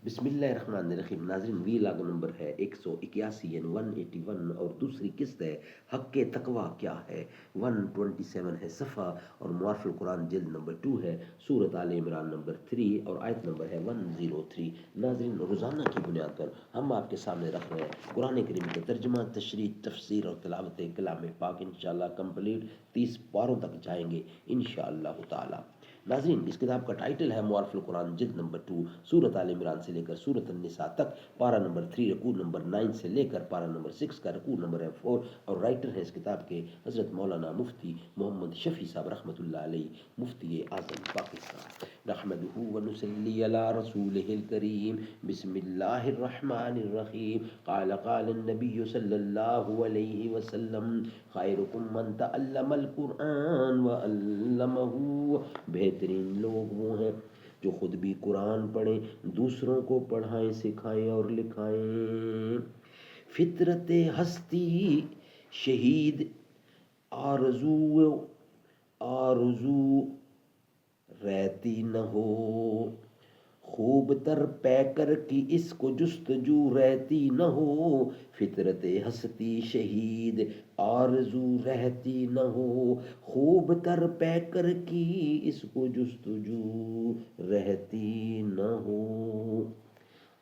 بسم اللہ الرحمن الرحیم. ناظرین، وی لاگ نمبر ہے 181 یعنی 181 اور دوسری قسط ہے حق تقوی کیا ہے. 127 ہے صفحہ اور معارف القرآن جلد نمبر 2 ہے. سورۃ آل عمران نمبر 3 اور آیت نمبر ہے 103. ناظرین، روزانہ کی بنیاد پر ہم آپ کے سامنے رکھ رہے ہیں قرآن کریم کا ترجمہ، تشریح، تفسیر اور تلاوت کلام پاک. انشاءاللہ کمپلیٹ 30 پاروں تک جائیں گے انشاءاللہ تعالی. ناظرین، اس کتاب کا ٹائٹل ہے معارف القرآن جلد نمبر 2، سورۃ آل عمران سے لے کر سورۃ النساء تک. پارہ نمبر 3 رکوع نمبر 9 سے لے کر پارہ نمبر 6 کا رکوع نمبر ہے 4. اور رائٹر ہے اس کتاب کے حضرت مولانا مفتی محمد شفیع صاحب رحمۃ اللہ علیہ، مفتی اعظم پاکستان. نحمدہ ونصلی علی رسولہ الکریم. بسم اللہ الرحمن الرحیم. قال النبی صلی اللہ علیہ وسلم: خیرکم من تعلم القرآن وعلمہ. بہترین لوگ وہ ہیں جو خود بھی قرآن پڑھیں، دوسروں کو پڑھائیں، سکھائیں اور لکھائیں. فطرت ہستی شہید آرزو رہتی نہ ہو، خوب تر پیکر کی اس کو جستجو رہتی نہ ہو. فطرت ہستی شہید آرزو رہتی نہ ہو، خوب تر پیکر کی اس کو جستجو رہتی نہ ہو.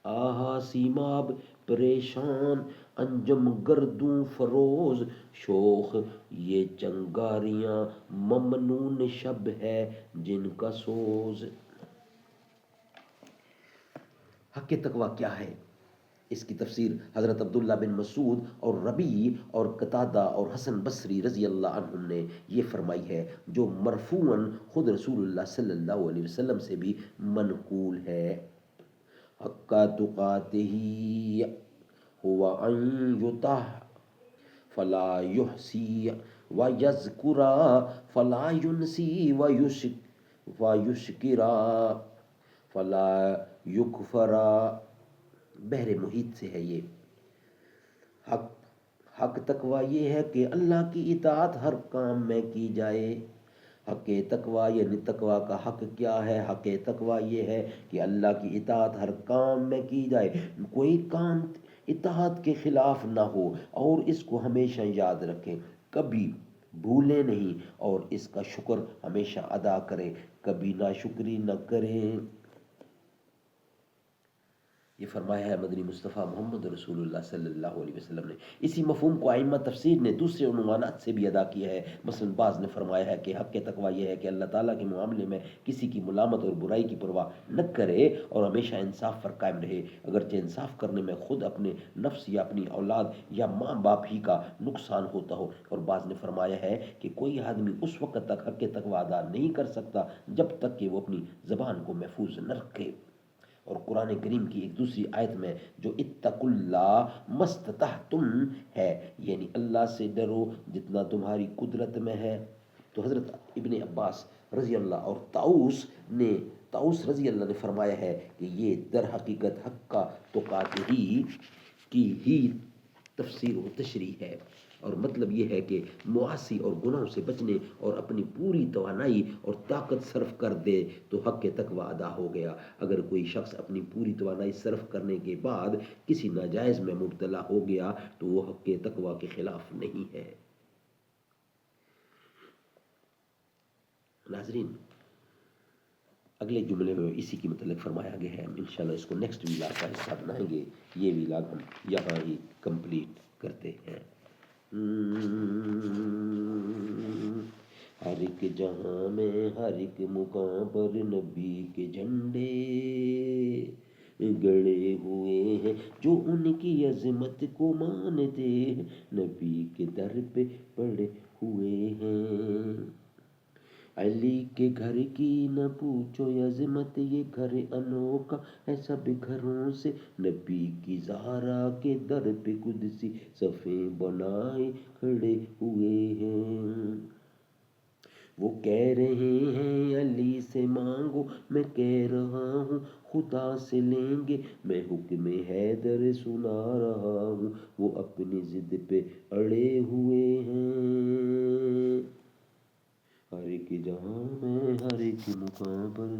آہا سیماب پریشان انجم گردوں فروز، شوخ یہ چنگاریاں ممنون شب ہے جن کا سوز. حق تقوی کیا ہے؟ اس کی تفسیر حضرت عبداللہ بن مسعود اور ربیع اور قتادہ اور حسن بصری رضی اللہ عنہم نے یہ فرمائی ہے، جو مرفوعاً خود رسول اللہ صلی اللہ علیہ وسلم سے بھی منقول ہے. حق تقاتہ ہوا ان یطاع فلا یحصی ویذکرا فلا ینسی ویشکرا فلا یکفرا. بحر محیط سے ہے یہ. حق تقوی یہ ہے کہ اللہ کی اطاعت ہر کام میں کی جائے. حق تقوی یعنی تقوی کا حق کیا ہے؟ حق تقوی یہ ہے کہ اللہ کی اطاعت ہر کام میں کی جائے، کوئی کام اطاعت کے خلاف نہ ہو، اور اس کو ہمیشہ یاد رکھیں، کبھی بھولیں نہیں، اور اس کا شکر ہمیشہ ادا کریں، کبھی ناشکری نہ کریں. یہ فرمایا ہے مدنی مصطفیٰ محمد رسول اللہ صلی اللہ علیہ وسلم نے. اسی مفہوم کو ائمہ تفسیر نے دوسرے عنوانات سے بھی ادا کیا ہے. مثلا بعض نے فرمایا ہے کہ حق تقوی یہ ہے کہ اللہ تعالیٰ کے معاملے میں کسی کی ملامت اور برائی کی پرواہ نہ کرے اور ہمیشہ انصاف پر قائم رہے، اگرچہ انصاف کرنے میں خود اپنے نفس یا اپنی اولاد یا ماں باپ ہی کا نقصان ہوتا ہو. اور بعض نے فرمایا ہے کہ کوئی آدمی اس وقت تک حق تقوی ادا نہیں کر سکتا جب تک کہ وہ اپنی زبان کو محفوظ نہ رکھے. اور قرآن کریم کی ایک دوسری آیت میں جو اتقوا اللہ مستطعتم ہے، یعنی اللہ سے ڈرو جتنا تمہاری قدرت میں ہے. تو حضرت ابن عباس رضی اللہ اور طاؤس رضی اللہ نے فرمایا ہے کہ یہ در حقیقت حق کا تقاتہ کی ہی تفسیر و تشریح ہے. اور مطلب یہ ہے کہ معاصی اور گناہوں سے بچنے اور اپنی پوری توانائی اور طاقت صرف کر دے تو حق تقوی ادا ہو گیا. اگر کوئی شخص اپنی پوری توانائی صرف کرنے کے بعد کسی ناجائز میں مبتلا ہو گیا تو وہ حق تقوی کے خلاف نہیں ہے. ناظرین، اگلے جملے میں اسی کی متعلق فرمایا گیا ہے. انشاءاللہ اس کو نیکسٹ ویلاگ کا حصہ بنائیں گے. یہ ویلاگ ہم یہاں ہی کمپلیٹ کرتے ہیں. ہر ایک جہاں میں ہر ایک مقام پر نبی کے جھنڈے گڑے ہوئے ہیں، جو ان کی عظمت کو مانتے ہیں نبی کے در پہ پڑے ہوئے ہیں. علی کے گھر کی نہ پوچھو عظمت، یہ گھر انوکھا ہے سب گھروں سے. نبی کی زہرا کے در پہ قدسی صفیں بنائے کھڑے ہوئے ہیں. وہ کہہ رہے ہیں علی سے مانگو، میں کہہ رہا ہوں خدا سے لیں گے. میں حکم حیدر سنا رہا ہوں، وہ اپنی ضد پہ اڑے ہوئے ہیں. ہر ایک جہاں میں ہر ایک مقام پر